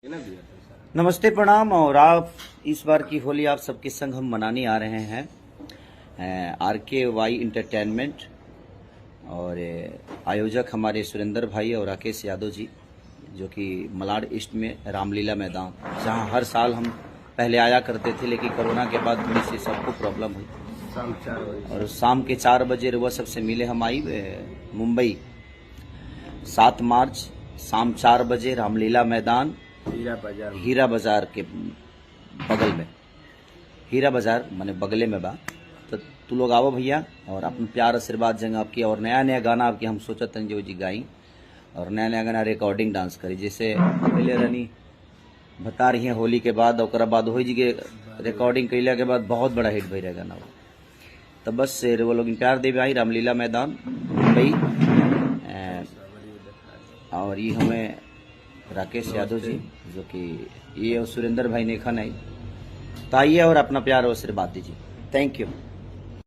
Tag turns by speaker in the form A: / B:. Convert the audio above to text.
A: नमस्ते, प्रणाम। और आप इस बार की होली आप सबके संग हम मनाने आ रहे हैं RKY इंटरटेनमेंट, और आयोजक हमारे सुरेंद्र भाई और राकेश यादव जी, जो कि मलाड ईस्ट में रामलीला मैदान, जहां हर साल हम पहले आया करते थे, लेकिन कोरोना के बाद थोड़ी सी सबको प्रॉब्लम हुई। और शाम के 4 बजे वह सबसे मिले हम आई मुंबई 7 मार्च शाम 4 बजे रामलीला मैदान, हीरा बाजार के बगल में, हीरा बाजार माने बगले में बा। तो तू लोग आवो भैया और अपन प्यार आशीर्वाद जंग आपकी, और नया नया गाना आपके हम सोचत हैं जो जी गाई, और नया नया गाना रिकॉर्डिंग डांस करी। जैसे पहले रनी बता रही हैं होली के बाद, और बाद हो जी के रिकॉर्डिंग कैला के बाद बहुत बड़ा हिट भई रहे गाना। तो बस वो लोग प्यार देवे आई रामलीला मैदान मुंबई। और ये हमें राकेश यादव जी, जो कि ये और सुरेंद्र भाई ने खाना आई, तो आइए और अपना प्यार और आशीर्वाद दीजिए। Thank you.